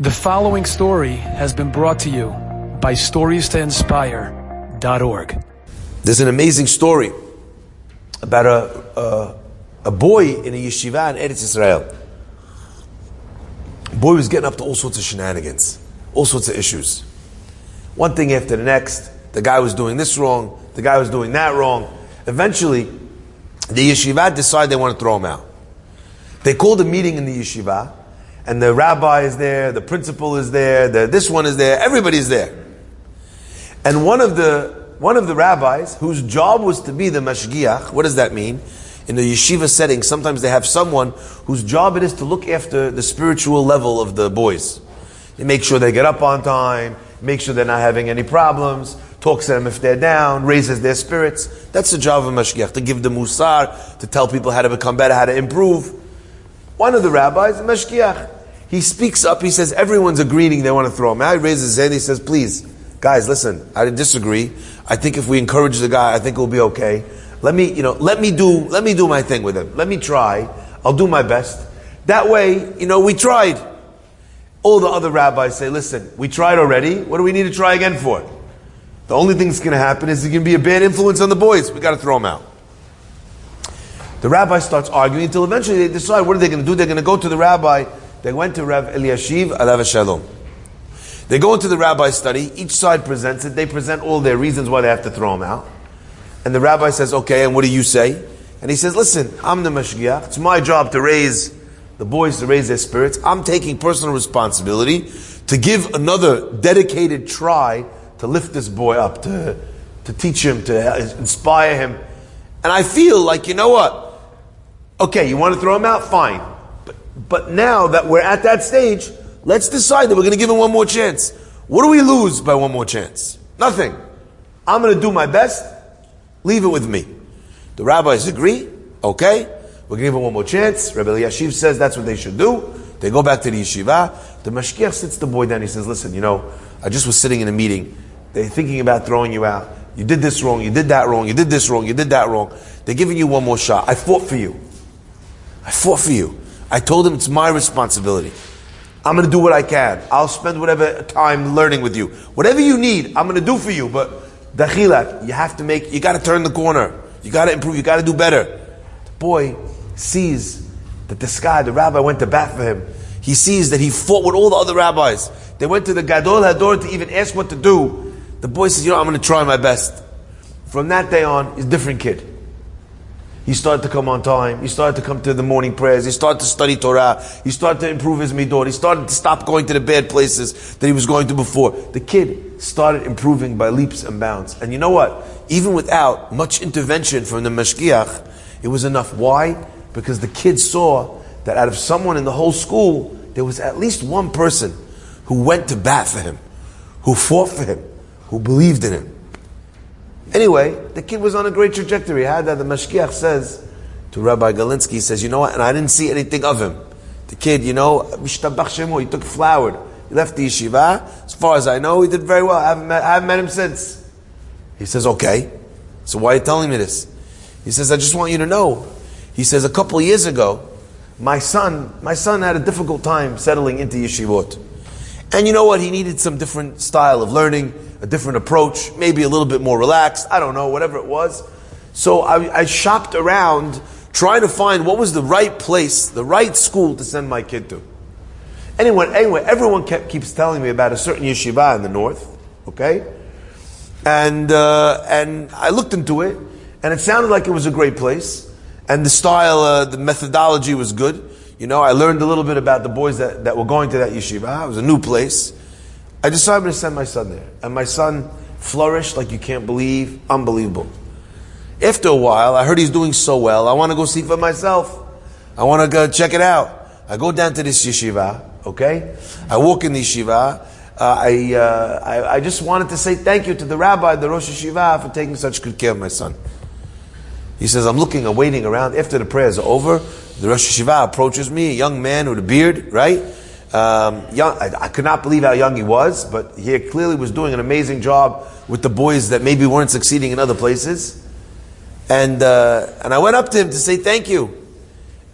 The following story has been brought to you by StoriesToInspire.org. There's an amazing story about a boy in a yeshiva in Eretz Israel. The boy was getting up to all sorts of shenanigans, all sorts of issues. One thing after the next, the guy was doing this wrong, the guy was doing that wrong. Eventually, the yeshiva decided they want to throw him out. They called a meeting in the yeshiva, and the rabbi is there, the principal is there, this one is there, everybody's there. And one of the rabbis, whose job was to be the mashgiach, what does that mean? In the yeshiva setting, sometimes they have someone whose job it is to look after the spiritual level of the boys. They make sure they get up on time, make sure they're not having any problems, talks to them if they're down, raises their spirits. That's the job of a mashgiach, to give the musar, to tell people how to become better, how to improve. One of the rabbis, the mashgiach, he speaks up, he says, everyone's agreeing they want to throw him out. He raises his hand, he says, please, guys, listen, I disagree. I think if we encourage the guy, I think it'll be okay. Let me do my thing with him. Let me try. I'll do my best. That way, we tried. All the other rabbis say, listen, we tried already. What do we need to try again for? The only thing that's going to happen is there's going to be a bad influence on the boys. We got to throw them out. The rabbi starts arguing until eventually they decide, what are they going to do? They're going to go to the rabbi. They went to Rav Eliashiv, alav shalom. They go into the rabbi's study. Each side presents it. They present all their reasons why they have to throw him out. And the rabbi says, okay, and what do you say? And he says, listen, I'm the mashgiach. It's my job to raise the boys, to raise their spirits. I'm taking personal responsibility to give another dedicated try to lift this boy up, to teach him, to inspire him. And I feel like, you know what? Okay, you want to throw him out? Fine. But now that we're at that stage, let's decide that we're going to give him one more chance. What do we lose by one more chance? Nothing. I'm going to do my best. Leave it with me. The rabbis agree. Okay, we're going to give him one more chance. Rabbi Eliashiv says that's what they should do. They go back to the yeshiva. The mashgiach sits the boy down. He says, listen, I just was sitting in a meeting. They're thinking about throwing you out. You did this wrong. You did that wrong. You did this wrong. You did that wrong. They're giving you one more shot. I fought for you. I told him it's my responsibility. I'm going to do what I can. I'll spend whatever time learning with you. Whatever you need, I'm going to do for you. But dachilak, you got to turn the corner. You got to improve. You got to do better. The boy sees that this guy, the rabbi, went to bat for him. He sees that he fought with all the other rabbis. They went to the Gadol Hador to even ask what to do. The boy says, I'm going to try my best. From that day on, he's a different kid. He started to come on time. He started to come to the morning prayers. He started to study Torah. He started to improve his midot. He started to stop going to the bad places that he was going to before. The kid started improving by leaps and bounds. And you know what? Even without much intervention from the mashgiach, it was enough. Why? Because the kid saw that out of someone in the whole school, there was at least one person who went to bat for him, who fought for him, who believed in him. Anyway, the kid was on a great trajectory. The mashgiach says to Rabbi Galinsky, he says, you know what? And I didn't see anything of him. The kid, he took flowered. He left the yeshiva. As far as I know, he did very well. I haven't met him since. He says, okay. So why are you telling me this? He says, I just want you to know. He says, a couple of years ago, my son had a difficult time settling into yeshivot. And you know what? He needed some different style of learning, a different approach, maybe a little bit more relaxed. I don't know, whatever it was. So I shopped around trying to find what was the right place, the right school to send my kid to. Anyway, everyone keeps telling me about a certain yeshiva in the north, okay? And I looked into it, and it sounded like it was a great place. And the style, the methodology was good. I learned a little bit about the boys that were going to that yeshiva. It was a new place. I decided to send my son there. And my son flourished like you can't believe. Unbelievable. After a while, I heard he's doing so well. I want to go see for myself. I want to go check it out. I go down to this yeshiva, okay? I walk in the yeshiva. I just wanted to say thank you to the rabbi, the Rosh Yeshiva, for taking such good care of my son. He says, I'm waiting around. After the prayers are over, the Rosh Yeshiva approaches me, a young man with a beard, right? I could not believe how young he was, but he clearly was doing an amazing job with the boys that maybe weren't succeeding in other places. And I went up to him to say thank you.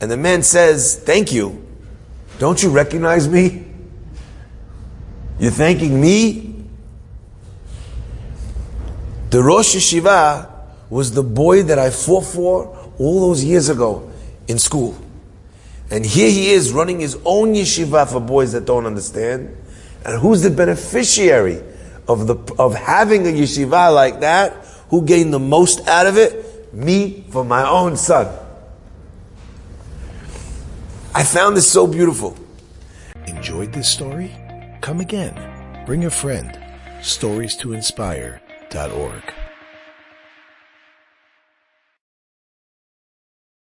And the man says, thank you? Don't you recognize me? You're thanking me? The Rosh Yeshiva was the boy that I fought for all those years ago in school. And here he is running his own yeshiva for boys that don't understand. And who's the beneficiary of having a yeshiva like that? Who gained the most out of it? Me, for my own son. I found this so beautiful. Enjoyed this story? Come again. Bring a friend. StoriesToInspire.org